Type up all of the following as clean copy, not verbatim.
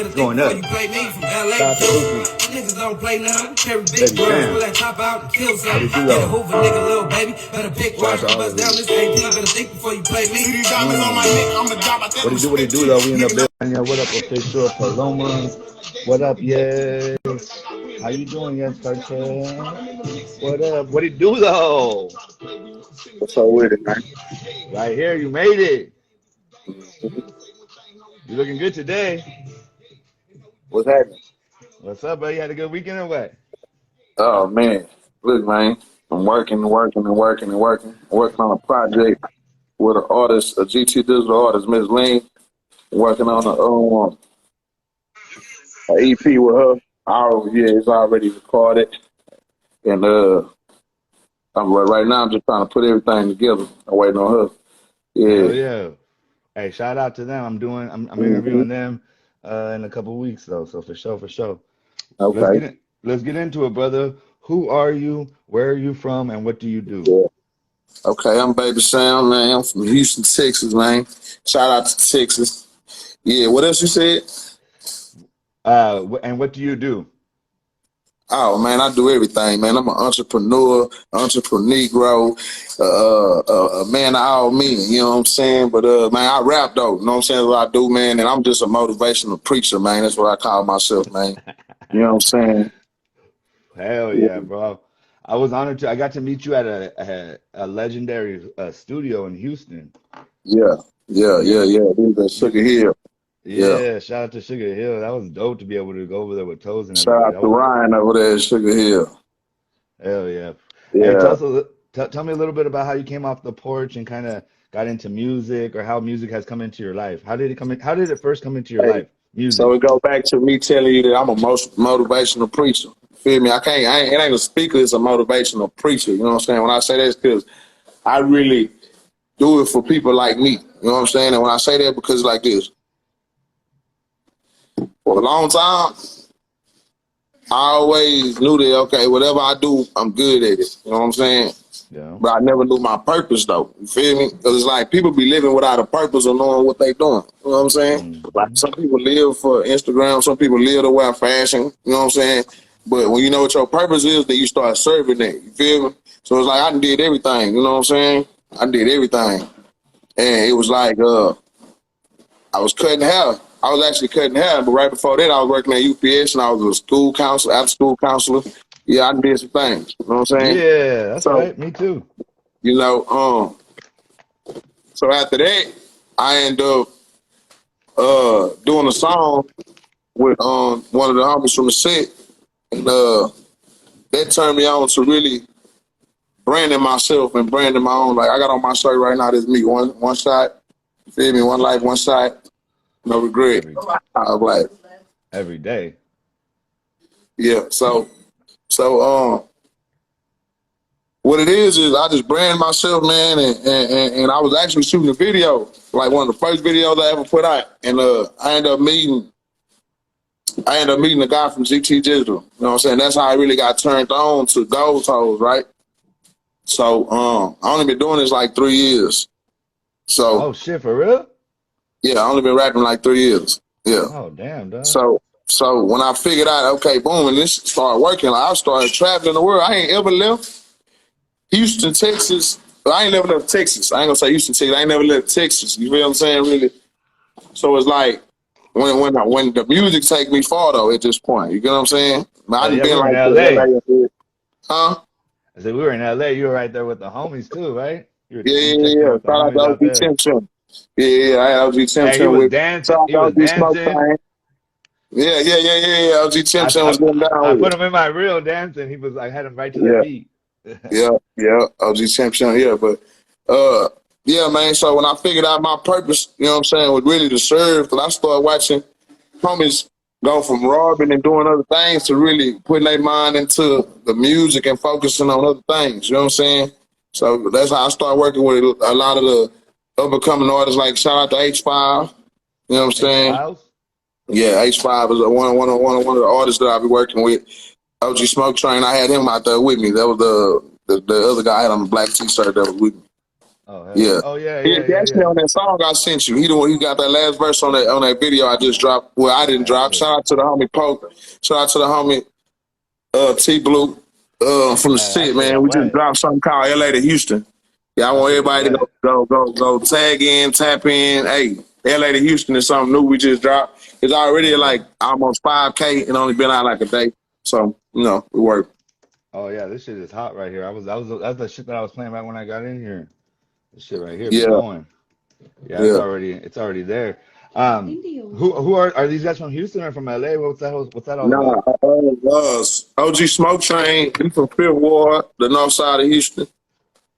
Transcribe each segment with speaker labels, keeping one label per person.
Speaker 1: going up. Shout out to Hoover.
Speaker 2: Niggas don't play now. Carry big
Speaker 1: Baby
Speaker 2: girls,
Speaker 1: Sam.
Speaker 2: will that top out and kill something.
Speaker 1: What it do,
Speaker 2: Get a
Speaker 1: though?
Speaker 2: Hoover nigga, little baby. Better pick one,
Speaker 1: Shout out to all
Speaker 2: bust
Speaker 1: of
Speaker 2: down
Speaker 1: you.
Speaker 2: this AP. Better think before you play me. These diamonds on my neck, I'm a job.
Speaker 1: What it do, though? We in the building. What up, official Paloma? What up, yes? How you doing, yes, Cartel? What up? What it do, though?
Speaker 3: What's up with it, man?
Speaker 1: Right here, you made it. You looking good today.
Speaker 3: What's happening?
Speaker 1: What's up, buddy? You had a good weekend or what?
Speaker 3: Oh man, look, man, I'm working and working and working and working. I'm working on a project with an artist, a GT digital artist, Miss Lean. Working on an EP with her. It's already recorded, and right now I'm just trying to put everything together. I'm waiting on her.
Speaker 1: Hell
Speaker 3: Yeah.
Speaker 1: yeah. Hey, shout out to them. I'm interviewing them in a couple weeks though. So for sure.
Speaker 3: Okay.
Speaker 1: Let's get into it, brother. Who are you? Where are you from? And what do you do?
Speaker 3: Yeah. Okay, I'm Baby Sam, man. I'm from Houston, Texas, man. Shout out to Texas. Yeah, what else you said?
Speaker 1: And what do you do?
Speaker 3: Oh man, I do everything, man. I'm an entrepreneur, Negro, a man of all men, you know what I'm saying? But man, I rap though, you know what I'm saying? That's what I do, man, and I'm just a motivational preacher, man. That's what I call myself, man. You know what I'm saying?
Speaker 1: Hell yeah, bro. I was honored I got to meet you at a legendary studio in Houston.
Speaker 3: Yeah. This is Sugar Hill.
Speaker 1: Yeah, shout out to Sugar Hill. That was dope to be able to go over there with Toes and
Speaker 3: Shout out to Ryan over there at Sugar Hill.
Speaker 1: Hell yeah.
Speaker 3: Yeah.
Speaker 1: Hey, tell me a little bit about how you came off the porch and kind of got into music, or how music has come into your life. How did it first come into your life? Music.
Speaker 3: So it go back to me telling you that I'm a motivational preacher. Feel me? It ain't a speaker, it's a motivational preacher. You know what I'm saying? When I say that, it's because I really do it for people like me. You know what I'm saying? And when I say that, because like this, for a long time, I always knew that, okay, whatever I do, I'm good at it. You know what I'm saying?
Speaker 1: Yeah.
Speaker 3: But I never knew my purpose, though. You feel me? Because it's like people be living without a purpose or knowing what they doing. You know what I'm saying?
Speaker 1: Mm-hmm.
Speaker 3: Like some people live for Instagram, some people live to wear fashion. You know what I'm saying? But when you know what your purpose is, then you start serving that. You feel me? So it's like I did everything. You know what I'm saying? I did everything. And it was like I was cutting hair. I was actually cutting hair, but right before that, I was working at UPS, and I was a school counselor, after school counselor. Yeah, I did some things. You know what I'm saying?
Speaker 1: Yeah, that's right. Me too.
Speaker 3: You know, so after that, I ended up doing a song with one of the homies from the set, and that turned me on to really branding myself and branding my own. Like I got on my shirt right now. This me, one shot. You feel me? One life, one shot. No regret. I was like
Speaker 1: every day.
Speaker 3: Yeah. So what it is I just brand myself, man, and I was actually shooting a video, like one of the first videos I ever put out, and I ended up meeting a guy from GT Digital. You know what I'm saying? That's how I really got turned on to Gold Toes, right? So I only been doing this like 3 years. So
Speaker 1: oh shit, for real?
Speaker 3: Yeah, I only been rapping like 3 years. Yeah.
Speaker 1: Oh damn, dog.
Speaker 3: So when I figured out, okay, boom, and this started working, like I started traveling the world. I ain't ever left Houston, Texas. I ain't never left Texas. I ain't gonna say Houston, Texas. I ain't never left Texas. You feel what I'm saying, really? So it's like when the music take me far though at this point. You get what I'm saying? I done been like
Speaker 1: LA.
Speaker 3: Huh?
Speaker 1: I said we were in LA. You were right there with the homies too, right?
Speaker 3: Yeah. Shout out to OG Tim. Yeah, I had OG Tim.
Speaker 1: Hey, he was dancing. He was dancing.
Speaker 3: Yeah. OG Tim was going down.
Speaker 1: I put him in my reel dancing. He was. I had him right to the beat.
Speaker 3: yeah. OG Tim. Yeah, but yeah, man. So when I figured out my purpose, you know what I'm saying, was really to serve. Because I started watching homies go from robbing and doing other things to really putting their mind into the music and focusing on other things. You know what I'm saying? So that's how I started working with a lot of the up-and-coming artists, like shout out to H5. You know what I'm saying?
Speaker 1: H5?
Speaker 3: Yeah, H5 is one of the artists that I'll be working with. OG Smoke Train, I had him out there with me. That was the other guy I had on the black t-shirt that was with me.
Speaker 1: Oh, hell yeah.
Speaker 3: Yeah.
Speaker 1: Oh, yeah,
Speaker 3: He
Speaker 1: yeah, yeah,
Speaker 3: actually
Speaker 1: yeah.
Speaker 3: on that song I sent you. He the one who got that last verse on that video I just dropped. Well, I didn't
Speaker 1: That's
Speaker 3: drop.
Speaker 1: it.
Speaker 3: Shout out to the homie Poke. Shout out to the homie T Blue from the
Speaker 1: That
Speaker 3: shit,
Speaker 1: shit
Speaker 3: man.
Speaker 1: is
Speaker 3: We just
Speaker 1: wet.
Speaker 3: dropped something called LA to Houston. Yeah, I
Speaker 1: That
Speaker 3: want
Speaker 1: shit is
Speaker 3: everybody to
Speaker 1: wet.
Speaker 3: go tag in, tap in. Hey, LA to Houston is something new we just dropped. It's already
Speaker 1: Yeah.
Speaker 3: like almost 5K and only been out like a day. So, we work.
Speaker 1: Oh yeah, this shit is hot right here. That's the shit that I was playing right when I got in here. This shit right here be
Speaker 3: Yeah,
Speaker 1: going. Yeah,
Speaker 3: yeah.
Speaker 1: it's already there. Who are these guys from Houston or from LA? What's that all
Speaker 3: Nah,
Speaker 1: about?
Speaker 3: OG Smoke Train, he from Fifth Ward, the north side of Houston.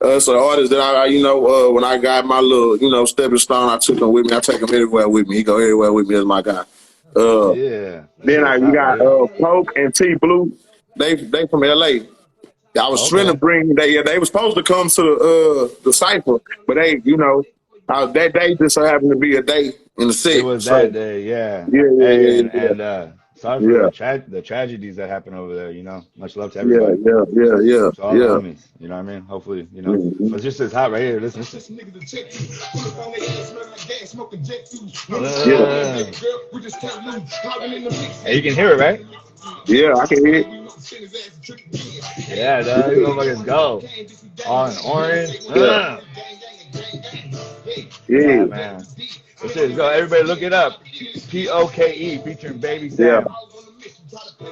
Speaker 3: It's an artist that when I got my little, stepping stone, I took him with me. I take him everywhere with me. He go everywhere with me as my guy. Uh,
Speaker 1: Yeah, that shit
Speaker 3: then
Speaker 1: is
Speaker 3: we
Speaker 1: hot right
Speaker 3: got
Speaker 1: here.
Speaker 3: Poke and T Blue. They from LA. I was trying to
Speaker 1: Okay.
Speaker 3: bring they was supposed to come to the cipher, but that day just so happened to be a day in the
Speaker 1: It
Speaker 3: set.
Speaker 1: was that
Speaker 3: So
Speaker 1: day, yeah.
Speaker 3: yeah, yeah,
Speaker 1: Hey,
Speaker 3: yeah,
Speaker 1: and sorry for
Speaker 3: yeah,
Speaker 1: the tragedies that happened over there. Much love to
Speaker 3: yeah,
Speaker 1: everybody.
Speaker 3: yeah, yeah, yeah,
Speaker 1: To all the
Speaker 3: yeah,
Speaker 1: homies. You know what I mean? Hopefully,
Speaker 3: mm-hmm.
Speaker 1: but it's just as hot right here. Listen.
Speaker 3: Yeah,
Speaker 1: Hey, you can hear it, right?
Speaker 3: yeah. I can hear it.
Speaker 1: Yeah, dog. These motherfuckers go. On orange.
Speaker 3: Yeah,
Speaker 1: Yeah,
Speaker 3: yeah,
Speaker 1: man. This shit is go. Everybody look it up. Poke featuring Baby
Speaker 3: yeah,
Speaker 1: Sam,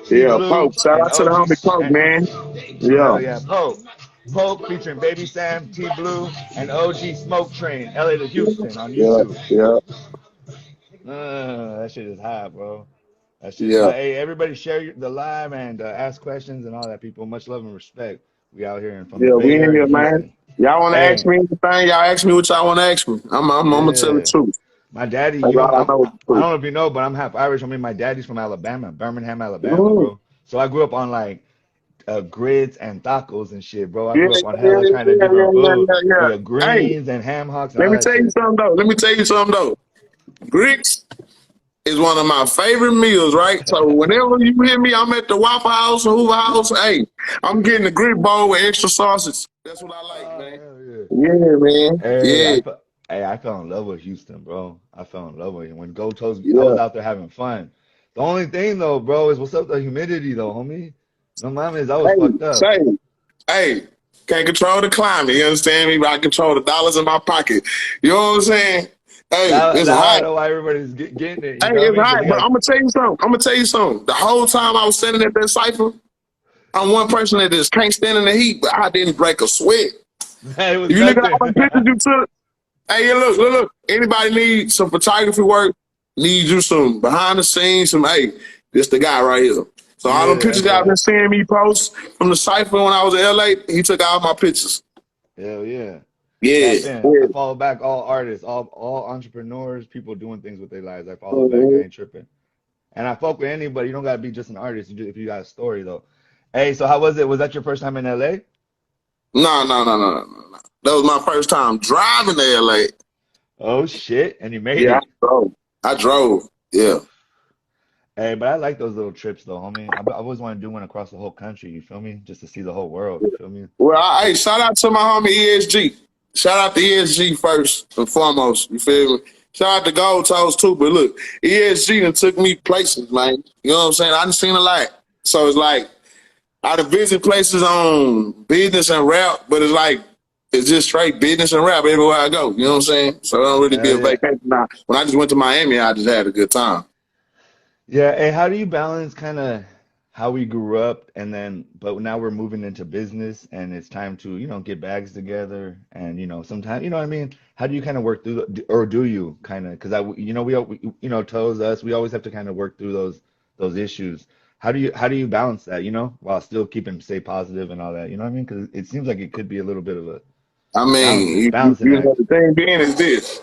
Speaker 1: T
Speaker 3: yeah.
Speaker 1: Blue,
Speaker 3: Poke. Shout
Speaker 1: and
Speaker 3: out to the
Speaker 1: OG.
Speaker 3: homie Poke, man. Yeah,
Speaker 1: Hell yeah, Pope. Pope featuring Baby Sam, T Blue, and OG Smoke Train, LA to Houston on
Speaker 3: yeah,
Speaker 1: YouTube.
Speaker 3: yeah,
Speaker 1: That shit is hot, bro. That shit is
Speaker 3: yeah,
Speaker 1: hot. Hey, everybody share the live and ask questions and all that, people. Much love and respect. We out here from the
Speaker 3: yeah.
Speaker 1: Bay
Speaker 3: We in
Speaker 1: Area
Speaker 3: here,
Speaker 1: in
Speaker 3: man.
Speaker 1: Houston.
Speaker 3: Y'all want to ask
Speaker 1: Hey,
Speaker 3: me anything? Y'all ask me what y'all want to ask me. I'm gonna tell the
Speaker 1: yeah.
Speaker 3: truth.
Speaker 1: My daddy,
Speaker 3: That's all I know is the
Speaker 1: I
Speaker 3: truth.
Speaker 1: don't know if you know, but I'm half Irish. I mean, my daddy's from Alabama, Birmingham, Alabama,
Speaker 3: Mm.
Speaker 1: bro. So I grew up on like grits and tacos and shit, bro. I
Speaker 3: Yeah,
Speaker 1: grew up on
Speaker 3: yeah,
Speaker 1: hella kind
Speaker 3: yeah,
Speaker 1: of
Speaker 3: yeah,
Speaker 1: different
Speaker 3: yeah,
Speaker 1: food
Speaker 3: yeah, yeah.
Speaker 1: with the
Speaker 3: Hey,
Speaker 1: greens and ham hocks and
Speaker 3: let
Speaker 1: all
Speaker 3: me
Speaker 1: that
Speaker 3: tell you
Speaker 1: shit.
Speaker 3: something though. Grits is one of my favorite meals, right? So whenever you hear me, I'm at the Waffle House or Hoover House. Hey, I'm getting the grit bowl with extra sausage. That's what I like,
Speaker 1: Oh
Speaker 3: man.
Speaker 1: hell yeah!
Speaker 3: Yeah, man.
Speaker 1: Hey,
Speaker 3: Yeah,
Speaker 1: I fell in love with Houston, bro. I fell in love with it when Gold Toast. I
Speaker 3: yeah.
Speaker 1: was out there having fun. The only thing though, bro, is what's up with the humidity though, homie. No mames, I was
Speaker 3: Hey,
Speaker 1: fucked up.
Speaker 3: say, hey, can't control the climate. You understand me? But I control the dollars in my pocket. You know what I'm saying? Hey, it's
Speaker 1: Now I
Speaker 3: hot.
Speaker 1: know why everybody's getting it.
Speaker 3: Hey,
Speaker 1: You know what I
Speaker 3: it's
Speaker 1: mean? Because
Speaker 3: hot.
Speaker 1: they
Speaker 3: But
Speaker 1: got
Speaker 3: I'm gonna tell you something. The whole time I was sitting at that cipher, I'm one person that just can't stand in the heat, but I didn't break a sweat.
Speaker 1: it was
Speaker 3: If you look at
Speaker 1: nothing.
Speaker 3: all the pictures you took, hey, yeah, look. Anybody need some photography work? Need you some behind the scenes? Hey, this the guy right here. So all the
Speaker 1: Yeah,
Speaker 3: pictures
Speaker 1: that's
Speaker 3: y'all been
Speaker 1: right.
Speaker 3: seeing me post from the cipher when I was in LA, he took all my pictures.
Speaker 1: Hell yeah.
Speaker 3: Yeah,
Speaker 1: Tap in.
Speaker 3: yeah.
Speaker 1: I follow back all artists, all entrepreneurs, people doing things with their lives. I follow back. I
Speaker 3: Mhm.
Speaker 1: ain't tripping. And I fuck with anybody. You don't gotta be just an artist if you got a story though. Hey, so how was it? Was that your first time in LA?
Speaker 3: No. That was my first time driving to LA.
Speaker 1: Oh shit. And you made
Speaker 3: Yeah,
Speaker 1: it.
Speaker 3: I drove. Yeah.
Speaker 1: Hey, but I like those little trips though, homie. I always want to do one across the whole country, you feel me? Just to see the whole world, you feel me?
Speaker 3: Well, hey, shout out to my homie ESG. Shout out to ESG first and foremost. You feel me? Shout out to Gold Toes too. But look, ESG done took me places, man. You know what I'm saying? I done seen a lot. So it's like I done visit places on business and rap, but it's just straight business and rap everywhere I go. You know what I'm saying? So it don't really be
Speaker 1: Hell
Speaker 3: a
Speaker 1: yeah.
Speaker 3: vacation. Now, when I just went to Miami, I just had a good time.
Speaker 1: Yeah, hey, how do you balance kind of how we grew up and then, but now we're moving into business and it's time to, get bags together and, sometimes, you know what I mean? How do you kind of work through, or do you kind of, because Toes, us, we always have to kind of work through those issues. How do you balance that, while still keeping, stay positive and all that, you know what I mean? Because it seems like it could be a little bit of a
Speaker 3: I mean,
Speaker 1: balancing
Speaker 3: you know,
Speaker 1: act.
Speaker 3: the thing being is this,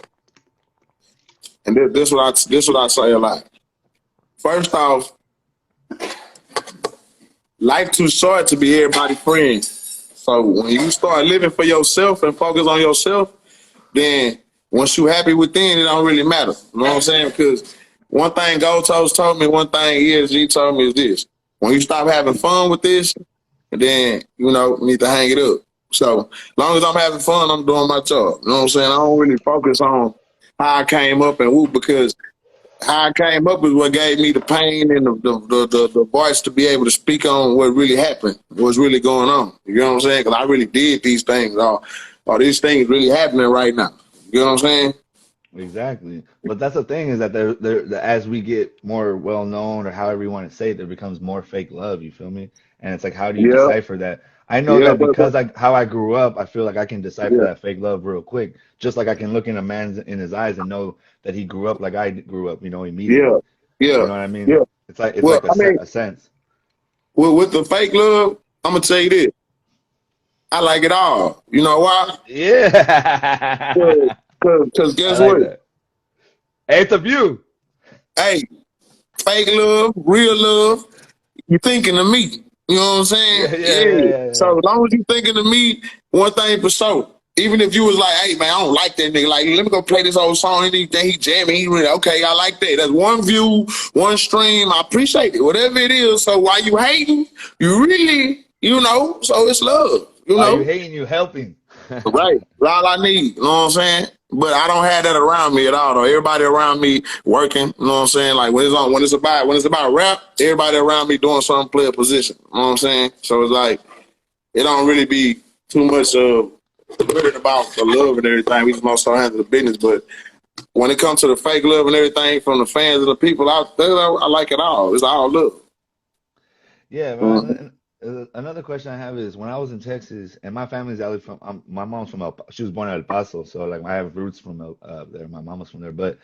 Speaker 3: and this what I say a lot. First off, life too short to be everybody's friend. So when you start living for yourself and focus on yourself, then once you happy within, it don't really matter. You know what I'm saying? Because one thing Gold Toast told me, one thing ESG told me is this: when you stop having fun with this, then you need to hang it up. So as long as I'm having fun, I'm doing my job. You know what I'm saying? I don't really focus on how I came up and who, because how I came up is what gave me the pain and the voice to be able to speak on what really happened, what's really going on. You know what I'm saying? Because I really did these things. All these things really happening right now. You know what I'm saying?
Speaker 1: Exactly. But that's the thing is that as we get more well known or however you want to say it, there becomes more fake love, you feel me? And it's like, how do you
Speaker 3: Yeah,
Speaker 1: decipher that? I know
Speaker 3: yeah,
Speaker 1: that because how I grew up, I feel like I can decipher
Speaker 3: yeah,
Speaker 1: that fake love real quick. Just like I can look in a man's in his eyes and know that he grew up like I grew up,
Speaker 3: yeah,
Speaker 1: immediately. You
Speaker 3: yeah,
Speaker 1: know what I mean?
Speaker 3: yeah.
Speaker 1: It's
Speaker 3: Well,
Speaker 1: like
Speaker 3: I mean,
Speaker 1: a sense.
Speaker 3: with the fake love, I'm gonna tell you this. I like it all. You know why?
Speaker 1: Yeah.
Speaker 3: Because
Speaker 1: I
Speaker 3: guess
Speaker 1: like
Speaker 3: what?
Speaker 1: that. Hey, it's a view.
Speaker 3: Hey, fake love, real love, you thinking of me. You know what I'm saying?
Speaker 1: Yeah, yeah, yeah,
Speaker 3: Yeah.
Speaker 1: yeah,
Speaker 3: So
Speaker 1: yeah.
Speaker 3: as long as you thinking of me, one thing for sure. Even if you was like, hey man, I don't like that nigga. Like, let me go play this old song. He jamming. He really okay. I like that. That's one view, one stream. I appreciate it. Whatever it is. So while you hating, you really, so it's love.
Speaker 1: While you hating, you helping.
Speaker 3: Right. That's all I need. You know what I'm saying? But I don't have that around me at all though. Everybody around me working, you know what I'm saying? Like when it's about rap, everybody around me doing something, play a position. You know what I'm saying? So it's like it don't really be too much of worried about the love and everything. We just most start handling the business. But when it comes to the fake love and everything from the fans and the people out there, I like it all. It's all love.
Speaker 1: Yeah,
Speaker 3: Mhm.
Speaker 1: man. And, another question I have is when I was in Texas, and my family's actually from, my mom's from she was born in El Paso, so like I have roots from there. My mom was from there, but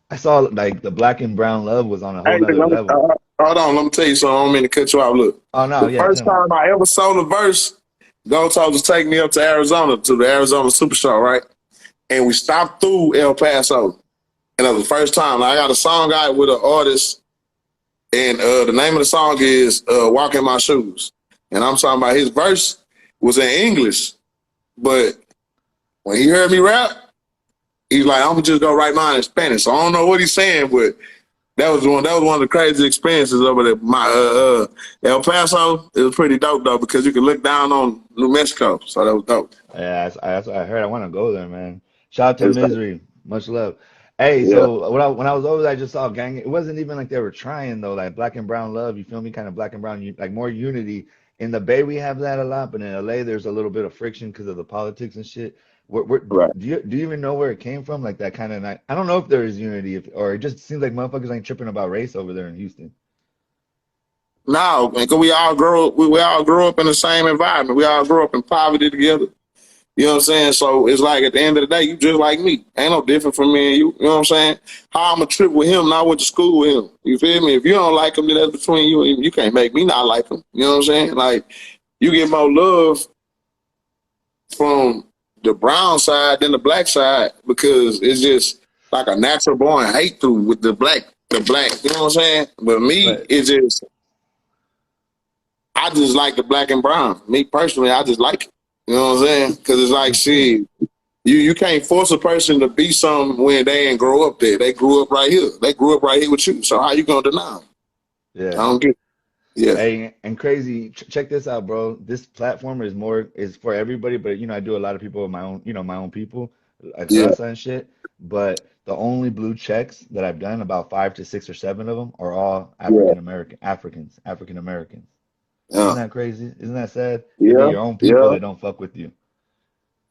Speaker 1: I saw like the black and brown love was on a whole
Speaker 3: Hey,
Speaker 1: nother level.
Speaker 3: hold on, let me tell you something. I don't mean to cut you out. Look,
Speaker 1: Oh no,
Speaker 3: the
Speaker 1: yeah,
Speaker 3: first
Speaker 1: tell me.
Speaker 3: time I ever sold a verse, Go told us to take me up to Arizona to the Arizona Super Show, right? And we stopped through El Paso. And that was the first time. Like, I got a song out with an artist, and the name of the song is Walk in My Shoes. And I'm talking about his verse was in English, but when he heard me rap, he's like, I'm gonna just go write mine in Spanish. So I don't know what he's saying, but that was one of the crazy experiences over there. My El Paso, it was pretty dope though because you could look down on New Mexico. So that was dope.
Speaker 1: Yeah, that's what I heard. I want to go there, man. Shout out to
Speaker 3: It's dope.
Speaker 1: Misery, much love. Hey,
Speaker 3: Yeah,
Speaker 1: so when I was over there, I just saw gang. It wasn't even like they were trying though, like black and brown love. You feel me? Kind of black and brown, like more unity. In the Bay, we have that a lot, but in LA, there's a little bit of friction because of the politics and shit.
Speaker 3: right.
Speaker 1: Do you even know where it came from? Like that kind of night. I don't know if there is unity, or it just seems like motherfuckers ain't tripping about race over there in Houston.
Speaker 3: No, man, 'cause we all grew up in the same environment. We all grew up in poverty together. You know what I'm saying? So it's like at the end of the day, you just like me. Ain't no different from me and you. You know what I'm saying? How I'm a trip with him and I went to school with him. You feel me? If you don't like him, then that's between you and him. You can't make me not like him. You know what I'm saying? Like you get more love from the brown side than the black side because it's just like a natural born hate through with the black. You know what I'm saying? But me,
Speaker 1: But
Speaker 3: it's just I just like the black and brown. Me personally, I just like it. You know what I'm saying? Because it's like,
Speaker 1: me too.
Speaker 3: shit, you can't force a person to be something when they ain't grow up there. They grew up right here. They grew up right here with you. So how you gonna deny them? I
Speaker 1: Yeah.
Speaker 3: don't get it. Yeah,
Speaker 1: Hey, and crazy, check this out, bro. This platform is for everybody, but I do a lot of people with my own, my own people, like
Speaker 3: yeah,
Speaker 1: Rasa and shit. But the only blue checks that I've done, about 5 to 6 or 7 of them, are all
Speaker 3: yeah,
Speaker 1: African Americans. Isn't
Speaker 3: yeah,
Speaker 1: that crazy? Isn't that sad? It be
Speaker 3: yeah,
Speaker 1: your own people
Speaker 3: yeah,
Speaker 1: that don't fuck with you.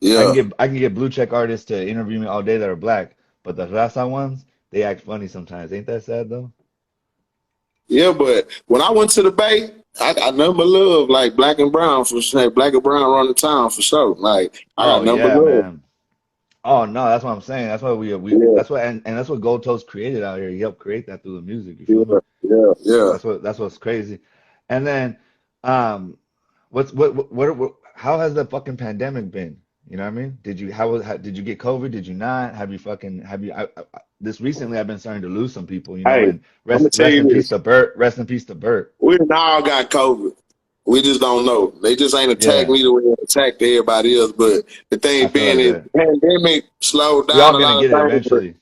Speaker 3: yeah,
Speaker 1: I can get blue check artists to interview me all day that are black, but the Rasa ones, they act funny sometimes. Ain't that sad though?
Speaker 3: yeah. But when I went to the Bay, I got number love like black and brown for sure. Black and brown run the town for sure. Like I got
Speaker 1: Oh
Speaker 3: number
Speaker 1: yeah,
Speaker 3: love.
Speaker 1: man. Oh no, that's what I'm saying. That's why
Speaker 3: Yeah,
Speaker 1: that's what and that's what Gold Toast created out here. He helped create that through the music. You feel
Speaker 3: yeah,
Speaker 1: me?
Speaker 3: yeah, yeah.
Speaker 1: That's what's crazy. And then, how has the fucking pandemic been? You know what I mean? Did you get COVID? Did you not? Have you this recently I've been starting to lose some people,
Speaker 3: Hey,
Speaker 1: and
Speaker 3: I'm gonna tell
Speaker 1: rest
Speaker 3: you
Speaker 1: in peace
Speaker 3: this.
Speaker 1: to Bert, rest in peace to Bert.
Speaker 3: We done all got COVID. We just don't know. They just ain't attacked
Speaker 1: Yeah,
Speaker 3: me the way they attacked everybody else. But the
Speaker 1: I
Speaker 3: thing
Speaker 1: feel
Speaker 3: being
Speaker 1: like
Speaker 3: is,
Speaker 1: that.
Speaker 3: the pandemic slowed
Speaker 1: We
Speaker 3: down
Speaker 1: all
Speaker 3: a
Speaker 1: gonna
Speaker 3: lot of
Speaker 1: get it
Speaker 3: things. But
Speaker 1: eventually.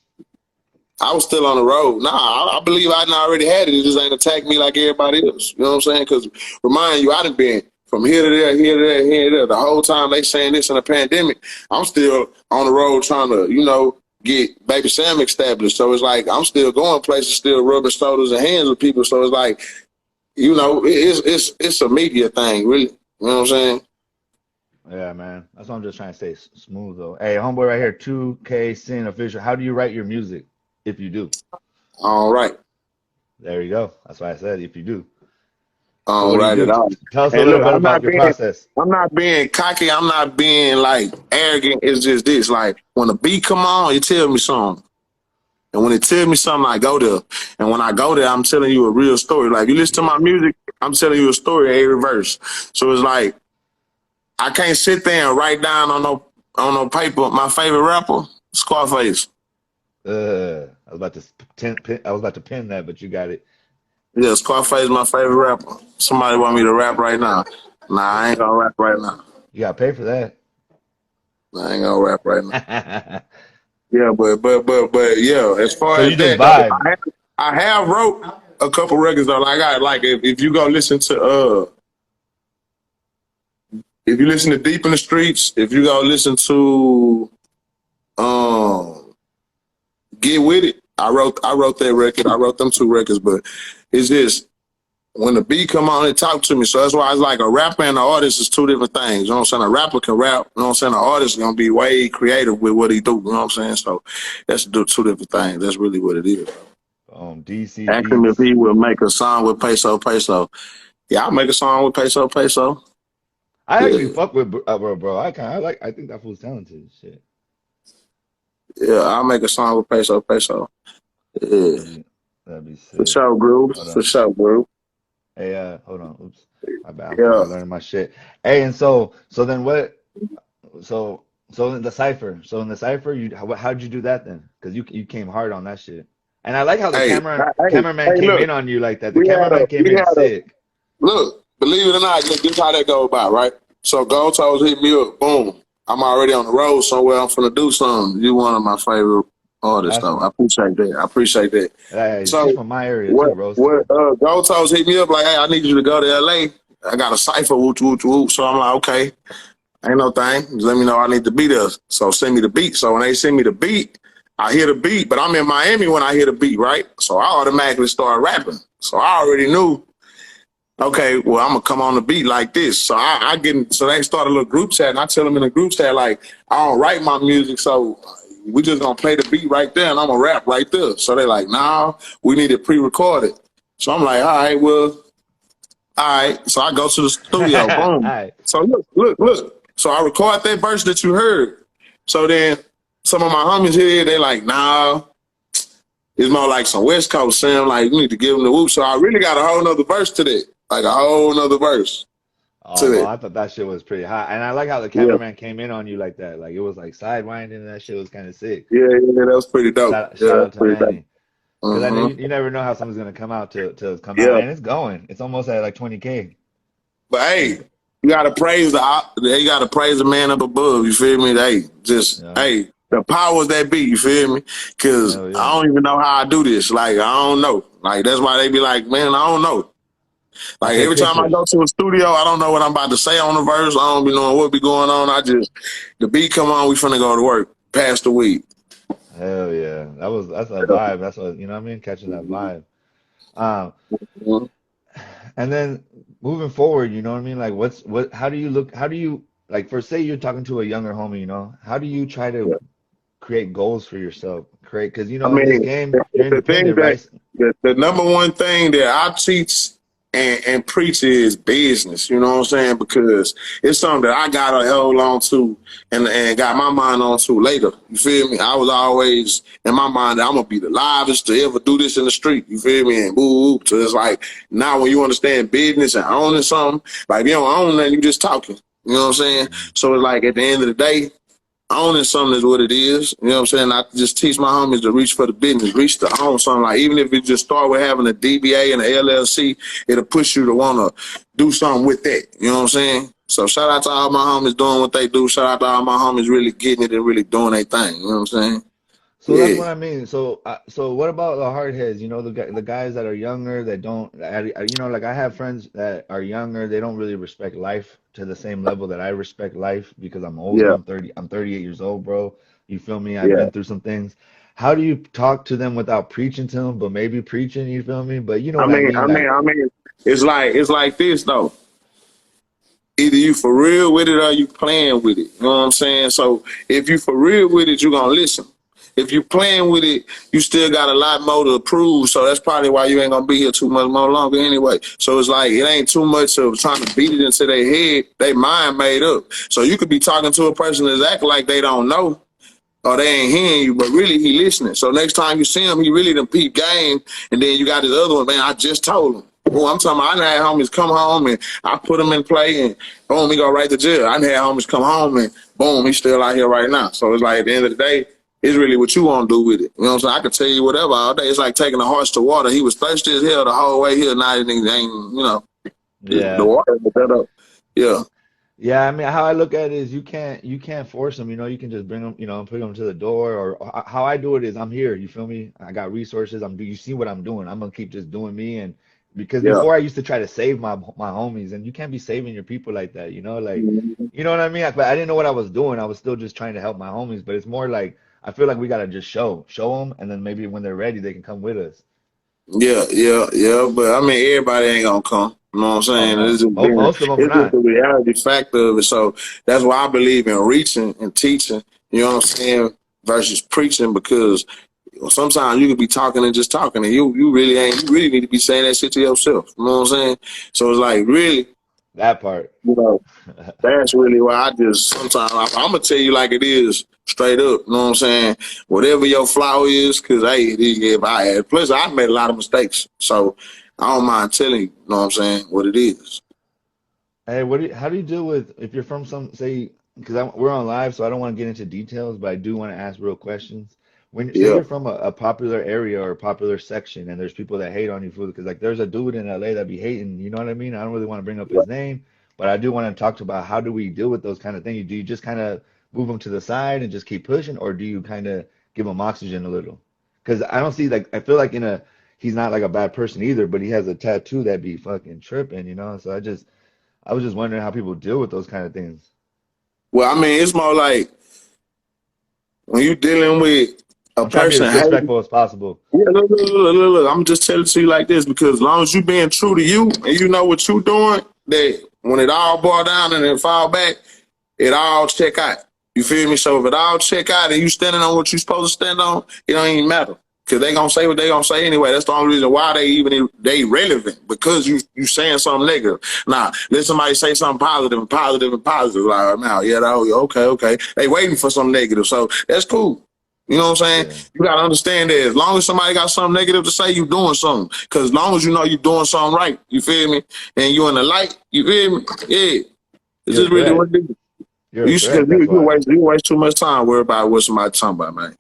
Speaker 3: I was still on the road. Nah, I believe I done already had it. It just ain't attacked me like everybody else. You know what I'm saying? Because remind you, I done been from here to there, here to there, here to there. The whole time they saying this in the pandemic, I'm still on the road trying to, get Baby Sam established. So it's like I'm still going places, still rubbing shoulders and hands with people. So it's like, it's a media thing, really. You know what I'm saying?
Speaker 1: Yeah, man. That's what I'm just trying to say. Smooth though. Hey, homeboy, right here, 2K Sin official. How do you write your music, if you do?
Speaker 3: All right.
Speaker 1: There you go. That's why I said if you do. So
Speaker 3: All
Speaker 1: what do you
Speaker 3: right, it
Speaker 1: do?
Speaker 3: all.
Speaker 1: Tell us a
Speaker 3: And
Speaker 1: little
Speaker 3: look,
Speaker 1: bit about your process.
Speaker 3: I'm not being cocky. I'm not being like arrogant. It's just this. Like when the beat come on, it tell me something. And when it tells me something, I go there. And when I go there, I'm telling you a real story. Like you listen to my music, I'm telling you a story every verse. So it's like I can't sit there and write down on no paper my favorite rapper, Scarface.
Speaker 1: I was about to pin that, but you got it.
Speaker 3: Yeah, Scarface my favorite rapper. Somebody want me to rap right now. Nah, I ain't gonna rap right now.
Speaker 1: You got to pay for that.
Speaker 3: I ain't gonna rap right now. Yeah, but yeah. As far
Speaker 1: So
Speaker 3: as
Speaker 1: you just
Speaker 3: that though,
Speaker 1: vibe.
Speaker 3: I have wrote a couple records though. Like if you go listen to if you listen to Deep in the Streets, if you go listen to Get With It, I wrote that record. I wrote them 2 records, but it's just when the beat come on, it talk to me. So that's why it's like a rapper and an artist is 2 different things. You know what I'm saying? A rapper can rap. You know what I'm saying? An artist is gonna be way creative with what he do. You know what I'm saying? So that's 2 different things. That's really what it is.
Speaker 1: DC
Speaker 3: Ask him if
Speaker 1: Beats.
Speaker 3: he will make a song with Peso. Yeah, I'll make a song with Peso.
Speaker 1: I actually
Speaker 3: Yeah,
Speaker 1: fuck with bro. I think that fool's talented. Shit.
Speaker 3: yeah, I'll make a song with Peso. Yeah,
Speaker 1: That'd be
Speaker 3: for
Speaker 1: sick.
Speaker 3: sure, bro.
Speaker 1: Hold
Speaker 3: For
Speaker 1: on.
Speaker 3: sure, bro.
Speaker 1: Hey, hold on. Oops. My bad. I'm
Speaker 3: Yeah.
Speaker 1: fucking learning my shit. Hey, and so then what? So in the cipher. So in the cipher, how'd you do that then? Because you came hard on that shit. And I like how the cameraman came
Speaker 3: Look,
Speaker 1: in on you like that. The cameraman came in sick.
Speaker 3: look. Believe it or not, this is how that go about, right? So Gold Toes hit me up. Boom. I'm already on the road somewhere. I'm finna do something. You one of my favorite artists,
Speaker 1: That's
Speaker 3: though. I appreciate that.
Speaker 1: hey, she's
Speaker 3: So
Speaker 1: from my area too,
Speaker 3: what
Speaker 1: bro.
Speaker 3: what
Speaker 1: So
Speaker 3: Gold Toes hit me up like, hey, I need you to go to LA. I got a cipher, whoop, whoop, whoop. So I'm like, okay, ain't no thing. Just let me know I need to be there. So send me the beat. So when they send me the beat, I hear the beat, but I'm in Miami when I hear the beat, right? So I automatically start rapping. So I already knew, okay, well, I'm gonna come on the beat like this. So so they start a little group chat, and I tell them in the group chat, like, I don't write my music, so we just gonna play the beat right there, and I'm gonna rap right there. So they like, nah, we need it pre-recorded. So I'm like, all right, well, all right. So I go to the studio, boom.
Speaker 1: Alright.
Speaker 3: So look. So I record that verse that you heard. So then some of my homies here, they like, nah, it's more like some West Coast Sam, like, you need to give them the whoop. So I really got a whole nother verse to that. Like a whole nother verse to
Speaker 1: Oh well,
Speaker 3: that.
Speaker 1: I thought that shit was pretty hot, and I like how the
Speaker 3: Yeah.
Speaker 1: cameraman came in on you like that. Like it was like sidewinding, and that shit was kind of sick.
Speaker 3: Yeah, that was pretty dope. Yeah,
Speaker 1: Shout
Speaker 3: that
Speaker 1: out
Speaker 3: was
Speaker 1: to
Speaker 3: pretty dope.
Speaker 1: Manny, because I know
Speaker 3: Uh-huh.
Speaker 1: you never know how something's gonna come out to come out,
Speaker 3: Yeah.
Speaker 1: and it's going. It's almost at like 20K.
Speaker 3: But hey, you gotta praise the man up above, you feel me? Hey,
Speaker 1: Yeah,
Speaker 3: the powers that be, you feel me? Cause
Speaker 1: hell
Speaker 3: I
Speaker 1: yeah.
Speaker 3: don't even know how I do this. Like, I don't know. Like, that's why they be like, man, I don't know.
Speaker 1: You
Speaker 3: Like
Speaker 1: take
Speaker 3: every time I go
Speaker 1: pictures.
Speaker 3: to a studio, I don't know what I'm about to say on the verse. I don't be knowing what be going on. The beat come on, we finna go to work. Pass the weed.
Speaker 1: Hell yeah, that's a vibe. That's what you know what I mean, catching that vibe. Um,
Speaker 3: Mhm.
Speaker 1: and then moving forward, you know what I mean? Like, how do you look? How do you like? For say you're talking to a younger homie, you know, how do you try to create goals for yourself? Create because you
Speaker 3: I
Speaker 1: know in this
Speaker 3: mean,
Speaker 1: game you're
Speaker 3: the thing
Speaker 1: independent,
Speaker 3: that
Speaker 1: right?
Speaker 3: the number one thing that I teach and preach is business. You know what I'm saying? Because it's something that I got to hold on to and got my mind on to later. You feel me? I was always in my mind that I'm gonna be the livest to ever do this in the street. You feel me? And boo. So it's like now when you understand business and owning something, like if you don't own nothing, you just talking. You know what I'm saying? So it's like at the end of the day, owning something is what it is. You know what I'm saying? I just teach my homies to reach for the business, reach to own something. Like even if it just start with having a DBA and an LLC, it'll push you to want to do something with that. You know what I'm saying? So shout out to all my homies doing what they do. Shout out to all my homies really getting it and really doing their thing. You know what I'm saying?
Speaker 1: So that's
Speaker 3: Yeah,
Speaker 1: what I mean. So what about the hard heads? You know, the guys that are younger that don't, you know, like I have friends that are younger. They don't really respect life to the same level that I respect life because I'm older.
Speaker 3: yeah,
Speaker 1: I'm 30. I'm 38 years old, bro. You feel me? I've
Speaker 3: yeah.
Speaker 1: been through some things. How do you talk to them without preaching to them, but maybe preaching? You feel me? But you know
Speaker 3: I
Speaker 1: what I
Speaker 3: mean,
Speaker 1: mean?
Speaker 3: I mean,
Speaker 1: Like,
Speaker 3: I mean, it's like this though. Either you for real with it or you playing with it. You know what I'm saying? So if you for real with it, you gonna listen. If you playing with it, you still got a lot more to prove. So that's probably why you ain't gonna be here too much more longer anyway. So it's like it ain't too much of trying to beat it into their head. They mind made up. So you could be talking to a person that's acting like they don't know or they ain't hearing you, but really he listening. So next time you see him, he really done peep game. And then you got this other one, man, I just told him. Oh, I'm talking about I done had homies come home and I put him in play and boom, he go right to jail. I done had homies come home and boom, he's still out here right now. So it's like at the end of the day, it's really what you want to do with it. You know what I'm saying? I could tell you whatever all day. It's like taking a horse to water. He was thirsty as hell the whole way here. Now he ain't, you know, the
Speaker 1: yeah.
Speaker 3: water was that up. Yeah.
Speaker 1: Yeah, I mean, how I look at it is you can't force them, you know, you can just bring them, you know, put them to the door or how I do it is I'm here, you feel me? I got resources. You see what I'm doing. I'm gonna keep just doing me and because
Speaker 3: Yeah.
Speaker 1: before I used to try to save my homies and you can't be saving your people like that, you know, like you know what I mean? But I didn't know what I was doing. I was still just trying to help my homies, but it's more like I feel like we gotta just show them and then maybe when they're ready they can come with us.
Speaker 3: Yeah, yeah, yeah. But I mean, everybody ain't gonna come. You know what I'm
Speaker 1: Oh
Speaker 3: saying?
Speaker 1: no. Most of them are
Speaker 3: It's just
Speaker 1: not.
Speaker 3: the reality factor of it. So that's why I believe in reaching and teaching. You know what I'm saying? Versus preaching, because sometimes you could be talking and just talking, and you really ain't. You really need to be saying that shit to yourself. You know what I'm saying? So it's like really,
Speaker 1: That part.
Speaker 3: you know. That's really why I just sometimes I'm gonna tell you like it is, straight up. You know what I'm saying? Whatever your flaw is, because hey, if I had plus I made a lot of mistakes, so I don't mind telling you. You know what I'm saying? What it is.
Speaker 1: Hey, how do you deal with if you're from some, say, because we're on live, so I don't want to get into details, but I do want to ask real questions. When, say
Speaker 3: Yeah,
Speaker 1: you're from a popular area or a popular section and there's people that hate on you for because like there's a dude in LA that be hating, you know what I mean? I don't really want to bring up his name, but I do want to talk about how do we deal with those kind of things? Do you just kind of move them to the side and just keep pushing, or do you kind of give them oxygen a little? Because I don't see like I feel like he's not like a bad person either, but he has a tattoo that be fucking tripping, you know? So I was just wondering how people deal with those kind of things.
Speaker 3: well, I mean, it's more like when you dealing with a
Speaker 1: I'm trying to be
Speaker 3: person
Speaker 1: as
Speaker 3: hating.
Speaker 1: respectful as possible.
Speaker 3: Yeah, look. I'm just telling to you like this because as long as you being true to you and you know what you doing, that when it all boil down and it fall back, it all check out. You feel me? So if it all check out and you standing on what you supposed to stand on, it don't even matter. Cause they gonna say what they gonna say anyway. That's the only reason why they relevant because you saying something negative. Now let somebody say something positive and positive and positive. Like now, yeah, okay. They waiting for something negative, so that's cool. You know what I'm saying?
Speaker 1: Yeah,
Speaker 3: You gotta understand that as long as somebody got something negative to say, you doing something. Cause as long as you know you doing something right, you feel me? And you in the light, you feel me? Yeah, it's
Speaker 1: you're a
Speaker 3: just really what
Speaker 1: threat.
Speaker 3: it is.
Speaker 1: You're a threat. That's why.
Speaker 3: You waste too much time worrying about what somebody talking about, man.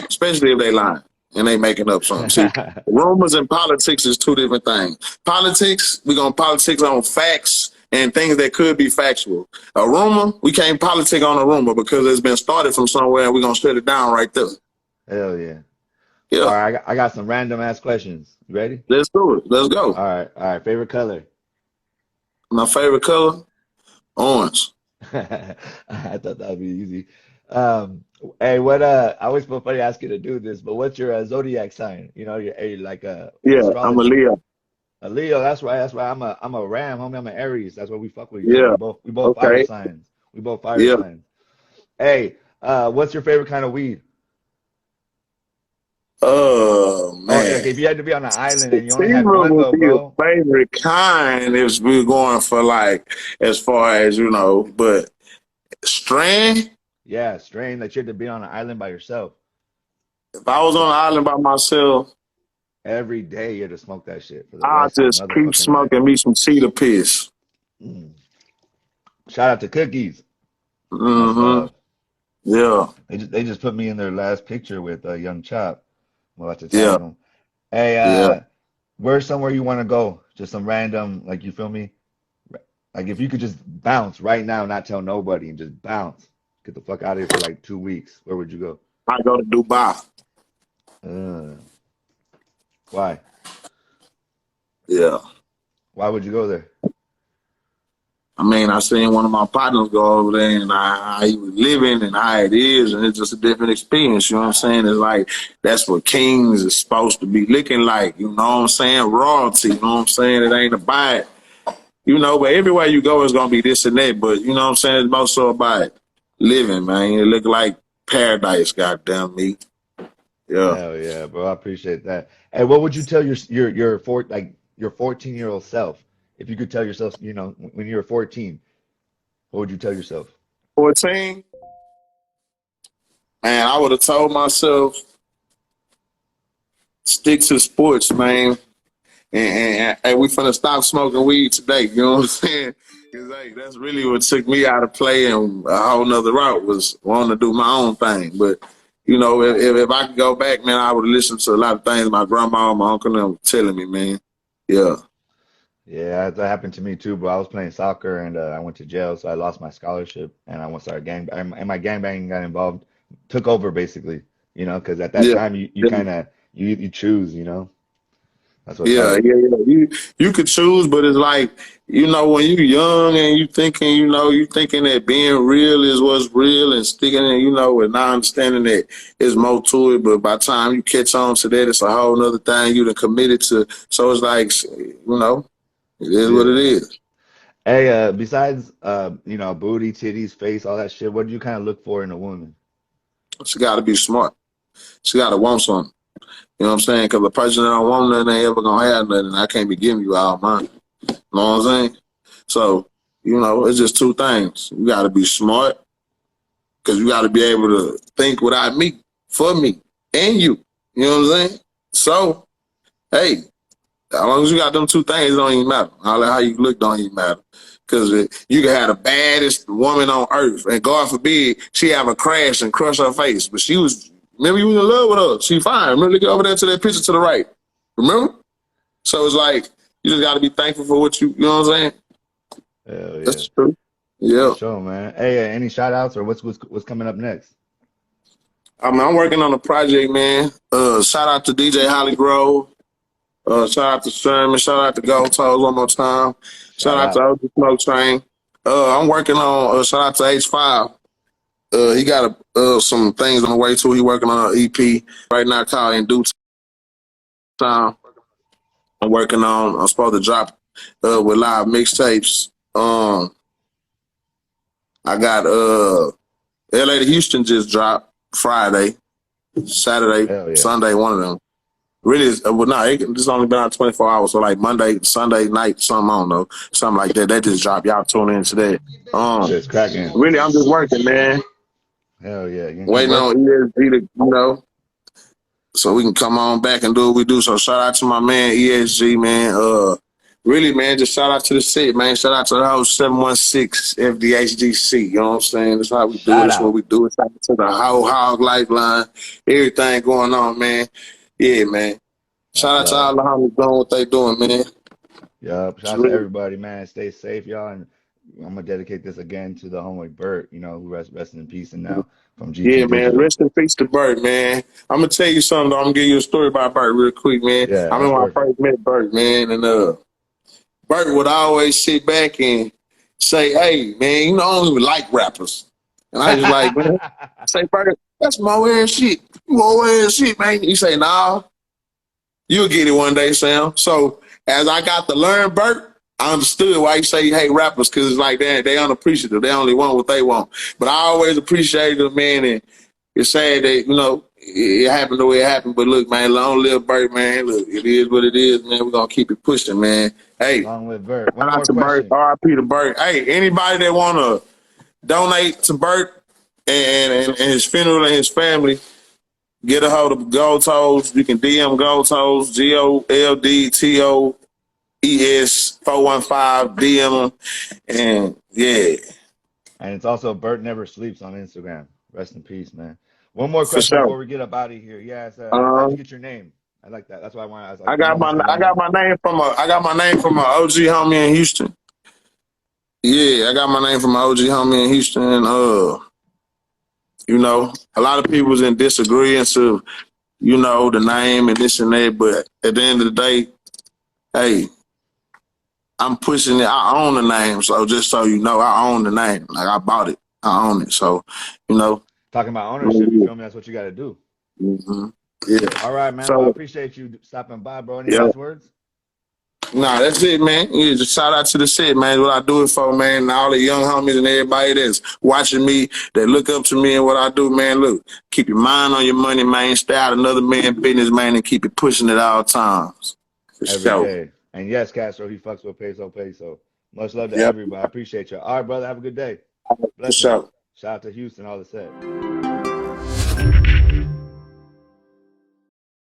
Speaker 3: Especially if they lying and they making up something. See, rumors and politics is two different things. Politics, we gonna politics on facts and things that could be factual. A rumor, we can't politic on a rumor because it's been started from somewhere and we're gonna shut it down right there.
Speaker 1: Hell yeah. All
Speaker 3: Yeah,
Speaker 1: right, I got some random ass questions. You ready?
Speaker 3: let's do it. Let's go.
Speaker 1: All right. Favorite color?
Speaker 3: My favorite color, orange.
Speaker 1: I thought that would be easy. Um, hey, I always feel funny asking to do this, but what's your zodiac sign? You know, your like
Speaker 3: Yeah, I'm a
Speaker 1: astrology.
Speaker 3: Leo.
Speaker 1: A Leo, that's right. That's right. I'm a Ram, homie. I'm an Aries. That's why we fuck with each other.
Speaker 3: Yeah,
Speaker 1: We both fire
Speaker 3: okay.
Speaker 1: signs. We both fire
Speaker 3: Yeah.
Speaker 1: signs. Hey, what's your favorite kind of weed?
Speaker 3: Oh
Speaker 1: Oh, yeah, okay,
Speaker 3: man.
Speaker 1: if you had to be on an island and you only had
Speaker 3: Sativa
Speaker 1: one
Speaker 3: would
Speaker 1: though,
Speaker 3: be a
Speaker 1: bro.
Speaker 3: favorite kind if we're going for like as far as you know, but strand.
Speaker 1: Yeah, strain that you had to be on an island by yourself.
Speaker 3: If I was on
Speaker 1: Like
Speaker 3: an island by myself,
Speaker 1: every day you had to smoke that shit for the
Speaker 3: I'd
Speaker 1: rest of your
Speaker 3: just keep
Speaker 1: motherfucking life.
Speaker 3: smoking me some cedar piss.
Speaker 1: Mm. Shout out to Cookies. That's my
Speaker 3: Mm-hmm.
Speaker 1: stuff.
Speaker 3: Yeah,
Speaker 1: They just put me in their last picture with Young Chop. I'm about to
Speaker 3: yeah,
Speaker 1: tag them. Hey,
Speaker 3: yeah.
Speaker 1: where's somewhere you want to go? Just some random, like you feel me? Like if you could just bounce right now, not tell nobody, and just bounce, get the fuck out of here for like 2 weeks. Where would you go?
Speaker 3: I go to Dubai.
Speaker 1: Uh, why?
Speaker 3: Yeah.
Speaker 1: Why would you go there?
Speaker 3: I mean, I seen one of my partners go over there and how he was living and how it is, and it's just a different experience. You know what I'm saying? It's like that's what kings is supposed to be looking like. You know what I'm saying? Royalty. You know what I'm saying? It ain't about, but everywhere you go, it's gonna be this and that. But you know what I'm saying? It's more so about living, man. It look like paradise. Goddamn me. Yeah.
Speaker 1: Hell yeah, bro. I appreciate that. And what would you tell your 14-year-old self if you could tell yourself, when you were 14, what would you tell yourself?
Speaker 3: 14, man. I would have told myself stick to sports, man. And we finna stop smoking weed today. You know what I'm saying? Cause hey, that's really what took me out of play and a whole nother route was wanting to do my own thing. But if I could go back, man, I would listen to a lot of things my grandma and my uncle and them telling me, man. Yeah.
Speaker 1: Yeah, that happened to me too, bro. I was playing soccer and I went to jail, so I lost my scholarship and I went started and my gangbanging got involved, took over basically, because at that
Speaker 3: Yeah.
Speaker 1: time you
Speaker 3: Yeah.
Speaker 1: kind of you choose, that's what's
Speaker 3: Yeah,
Speaker 1: hard.
Speaker 3: yeah, yeah. You could choose, but it's like, when you young and you thinking, you thinking that being real is what's real and sticking in, and not understanding that there's more to it. But by the time you catch on to that, it's a whole nother thing you done committed to. So it's like, it is what it
Speaker 1: Yeah.
Speaker 3: is.
Speaker 1: Hey, besides booty, titties, face, all that shit, what do you kind of look for in a woman?
Speaker 3: She got to be smart. She got to want something. You know what I'm saying? Because the person that don't want nothing ain't ever gonna have nothing. I can't be giving you all mine. You know what I'm saying? So, it's just two things. You got to be smart because you got to be able to think without me, for me, and you. You know what I'm saying? So, hey, as long as you got them two things, it don't even matter. All that how you look don't even matter. Because you can have the baddest woman on earth, and God forbid she have a crash and crush her face. But remember you was in love with her. She fine. Remember, look over there to that picture to the right. Remember? So it's like, you just got to be thankful for you know what I'm saying?
Speaker 1: Hell yeah,
Speaker 3: That's true.
Speaker 1: for
Speaker 3: Yeah.
Speaker 1: sure, man. Hey, any shout outs or what's coming up next?
Speaker 3: I mean, I'm working on a project, man. Shout out to DJ Holly Grove. Shout out to Sherman. Shout out to Gold Toes one more time. Shout
Speaker 1: Shout
Speaker 3: out to
Speaker 1: out.
Speaker 3: OG Smoke Train. I'm working on, shout out to H5. He got some things on the way too. He working on an EP right now called In Due Time. I'm supposed to drop with live mixtapes. I got LA to Houston just dropped Friday, Saturday,
Speaker 1: Hell yeah.
Speaker 3: Sunday, one of them. Really, it's only been out 24 hours. So like Monday, Sunday night, something, I don't know, something like that. That just dropped. Y'all tune into that.
Speaker 1: Shit's cracking.
Speaker 3: Really, I'm just working, man.
Speaker 1: Hell yeah. You gonna keep
Speaker 3: Waiting on
Speaker 1: working?
Speaker 3: ESG to, so we can come on back and do what we do. So shout out to my man ESG, man. Really, man, just shout out to the city, man. Shout out to the whole 716 FDHDC. You know what I'm saying? That's how we do it.
Speaker 1: Shout
Speaker 3: That's what
Speaker 1: out.
Speaker 3: we do. Shout out to the whole hog lifeline. Everything going on, man. Yeah, man.
Speaker 1: That's
Speaker 3: Shout out to all
Speaker 1: love.
Speaker 3: the homies doing what they doing, man.
Speaker 1: Yup. Shout
Speaker 3: It's
Speaker 1: out to
Speaker 3: really,
Speaker 1: everybody, man. Stay safe, y'all. And I'm gonna dedicate this again to the homeboy Bert, who resting in peace and now from GT
Speaker 3: yeah, man.
Speaker 1: Digital.
Speaker 3: Rest in peace to Bert, man. I'm gonna tell you something. Though. I'm gonna give you a story about Bert real quick, man.
Speaker 1: Yeah,
Speaker 3: I
Speaker 1: that's
Speaker 3: remember when I
Speaker 1: perfect.
Speaker 3: first met Bert, man, and Bert would always sit back and say, "Hey, man, I don't even like rappers," and I just like, man, I say, Bert, that's my ass shit. You old ass shit, man. He say, "Nah, you'll get it one day, Sam." So as I got to learn Bert, I understood why he say he hate rappers because it's like they unappreciative. They only want what they want. But I always appreciated the man, and it's sad that it happened the way it happened. But look, man, long live Bert, man. Look, it is what it is, man. We're gonna keep it pushing, man. Hey,
Speaker 1: Long live Bert. One
Speaker 3: shout out
Speaker 1: more
Speaker 3: to Bert,
Speaker 1: question.
Speaker 3: RIP to Bert. Hey, anybody that wanna donate to Bert and his funeral and his family, get a hold of Gold Toes. You can DM Gold Toes, GOLDTOES 415. DM them, and yeah,
Speaker 1: And it's also Bert Never Sleeps on Instagram. Rest in peace, man. One more
Speaker 3: for
Speaker 1: question
Speaker 3: sure.
Speaker 1: before we get up out of here. Yeah, it's, how'd you
Speaker 3: Um,
Speaker 1: get your name? I like that. That's why I want to ask.
Speaker 3: I
Speaker 1: I
Speaker 3: got
Speaker 1: know
Speaker 3: my
Speaker 1: this is
Speaker 3: I got
Speaker 1: long.
Speaker 3: my name from a OG homie in Houston. Yeah, I got my name from an OG homie in Houston. You know, a lot of people's in disagreement of, you know, the name and this and that, but at the end of the day, hey, I'm pushing it. I own the name, so just so you know, I own the name. Like I bought it, I own it. So, you know,
Speaker 1: Talking about ownership, you feel me? That's what you got to do.
Speaker 3: mm-hmm. Yeah.
Speaker 1: All right, man. Well, I
Speaker 3: So,
Speaker 1: appreciate you stopping by, bro. Any
Speaker 3: yeah.
Speaker 1: last words?
Speaker 3: Nah, that's it, man. Yeah, just shout out to the set, man. What I do it for, man. And all the young homies and everybody that's watching me, that look up to me and what I do, man. Look, keep your mind on your money, man. Stay out of another man's business, man, and keep it pushing at all times. For
Speaker 1: Every
Speaker 3: sure.
Speaker 1: day. And yes, Castro, he fucks with peso peso. Much love to
Speaker 3: Yep.
Speaker 1: everybody. I appreciate you. All right, brother. Have a good day.
Speaker 3: For
Speaker 1: Blessings.
Speaker 3: sure.
Speaker 1: Shout out to Houston, all the set.